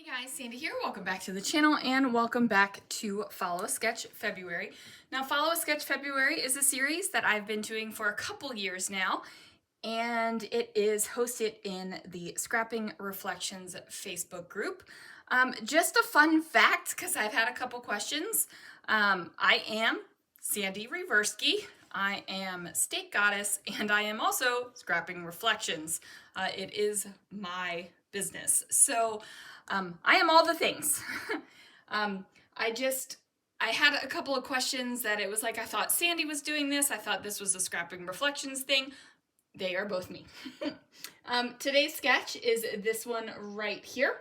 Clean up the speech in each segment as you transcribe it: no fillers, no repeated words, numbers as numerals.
Hey guys, Sandy here. Welcome back to the channel and welcome back to Follow a Sketch February. Now, Follow a Sketch February is a series that I've been doing for a couple years now, and it is hosted in the Scrapping Reflections Facebook group. Just a fun fact, because I've had a couple questions. I am Sandy Reversky. I am State Goddess, and I am also Scrapping Reflections. It is my business. So I am all the things. I had a couple of questions that it was like, I thought Sandy was doing this. I thought this was a Scrapping Reflections thing. They are both me. Today's sketch is this one right here.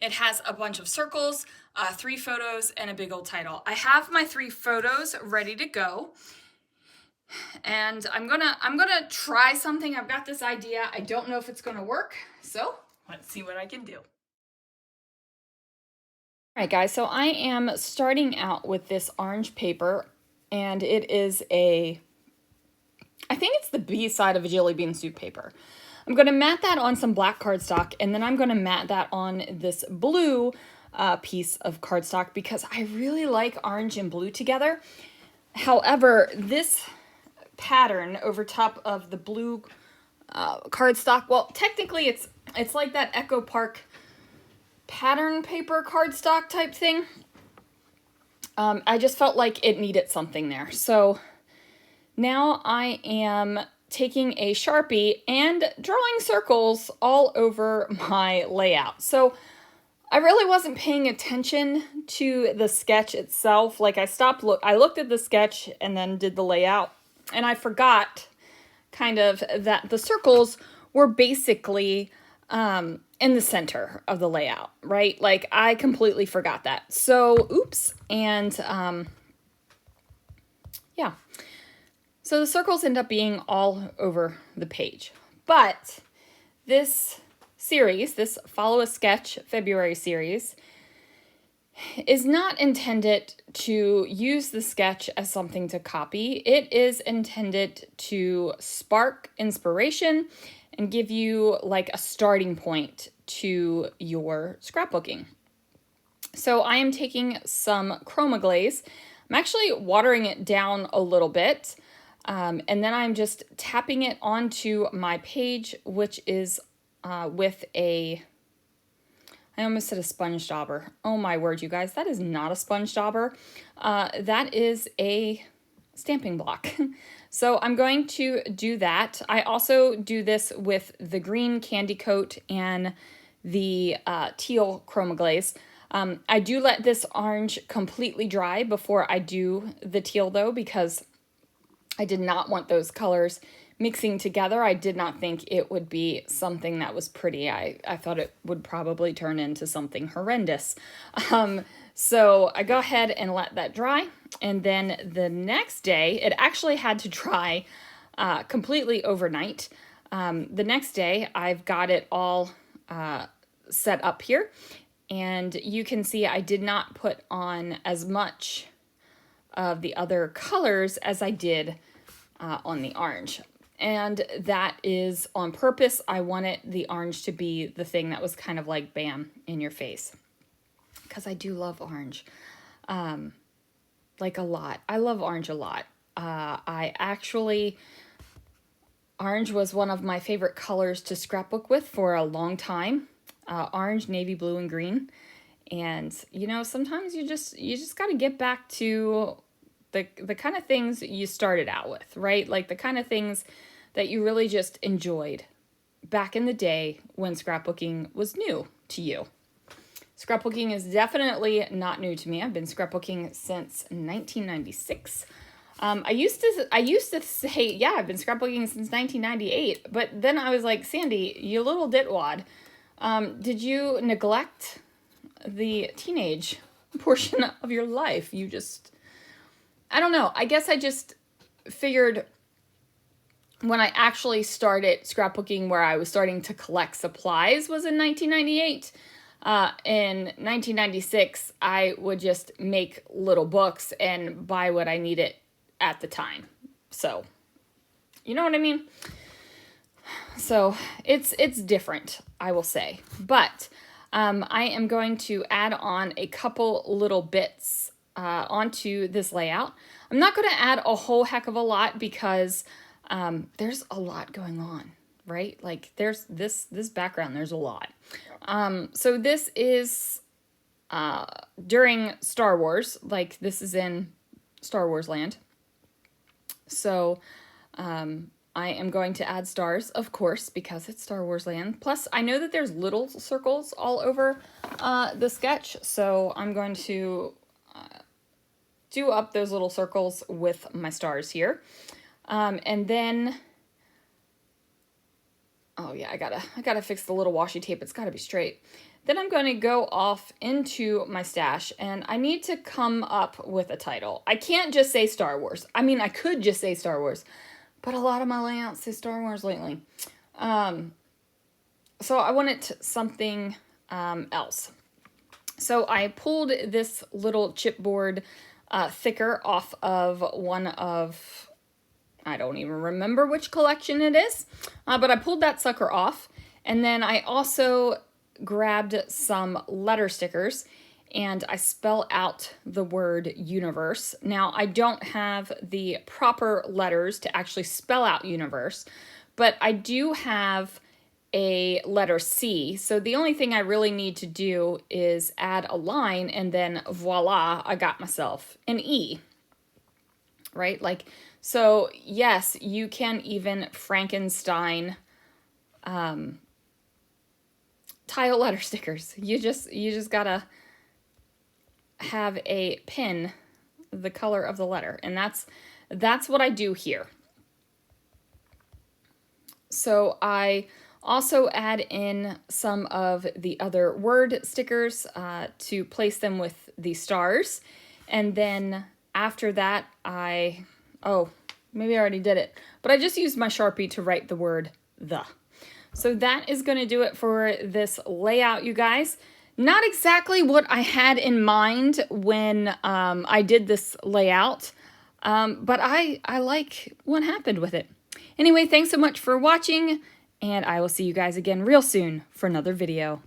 It has a bunch of circles, 3 photos, and a big old title. I have my 3 photos ready to go. And I'm gonna try something. I've got this idea. I don't know if it's gonna work. So let's see what I can do. All right, guys, so I am starting out with this orange paper, and it is I think it's the B side of a jelly bean soup paper. I'm going to mat that on some black cardstock, and then I'm going to mat that on this blue piece of cardstock because I really like orange and blue together. However, this pattern over top of the blue cardstock, well, technically it's like that Echo Park pattern paper cardstock type thing. I just felt like it needed something there. So now I am taking a Sharpie and drawing circles all over my layout. So I really wasn't paying attention to the sketch itself. Like I looked at the sketch and then did the layout, and I forgot kind of that the circles were basically in the center of the layout, right? Like I completely forgot that. So, oops. And yeah. So the circles end up being all over the page. But this series, this Follow a Sketch February series, is not intended to use the sketch as something to copy. It is intended to spark inspiration and give you like a starting point to your scrapbooking. So I am taking some Chroma Glaze. I'm actually watering it down a little bit. And then I'm just tapping it onto my page, which is with I almost said a sponge dauber. Oh my word, you guys, that is not a sponge dauber. That is a stamping block. So I'm going to do that. I also do this with the green candy coat and the teal Chroma Glaze. I do let this orange completely dry before I do the teal though, because I did not want those colors mixing together. I did not think it would be something that was pretty. I thought it would probably turn into something horrendous. So I go ahead and let that dry. And then the next day, it actually had to dry completely overnight. The next day, I've got it all set up here. And you can see I did not put on as much of the other colors as I did on the orange. And that is on purpose. I wanted the orange to be the thing that was kind of like bam in your face. Because I do love orange. Like a lot. I love orange a lot. Orange was one of my favorite colors to scrapbook with for a long time. Orange, navy blue, and green. And, you know, sometimes you just got to get back to the kind of things you started out with, right? Like the kind of things that you really just enjoyed back in the day when scrapbooking was new to you. Scrapbooking is definitely not new to me. I've been scrapbooking since 1996. I used to say, yeah, I've been scrapbooking since 1998, but then I was like, Sandy, you little ditwad, did you neglect the teenage portion of your life? I don't know. I guess I just figured when I actually started scrapbooking where I was starting to collect supplies was in 1998. In 1996, I would just make little books and buy what I needed at the time. So, you know what I mean? So it's different, I will say. But I am going to add on a couple little bits onto this layout. I'm not going to add a whole heck of a lot because there's a lot going on, right? Like there's this background, there's a lot. So this is during Star Wars, like this is in Star Wars land. So I am going to add stars, of course, because it's Star Wars land. Plus, I know that there's little circles all over the sketch, so I'm going to do up those little circles with my stars here. And then, oh yeah, I gotta fix the little washi tape. It's gotta be straight. Then I'm going to go off into my stash, and I need to come up with a title. I can't just say Star Wars. I mean, I could just say Star Wars, but a lot of my layouts say Star Wars lately. So I wanted something else. So I pulled this little chipboard thicker off of one of, I don't even remember which collection it is, but I pulled that sucker off. And then I also grabbed some letter stickers and I spell out the word universe. Now, I don't have the proper letters to actually spell out universe, but I do have a letter C. So the only thing I really need to do is add a line and then voila, I got myself an E, right? Like, so yes, you can even Frankenstein tile letter stickers. You just gotta have a pin the color of the letter, and that's what I do here. So I also add in some of the other word stickers to place them with the stars, and then after that oh, maybe I already did it, but I just used my Sharpie to write the word the. So that is going to do it for this layout, you guys. Not exactly what I had in mind when I did this layout, but I like what happened with it. Anyway, thanks so much for watching, and I will see you guys again real soon for another video.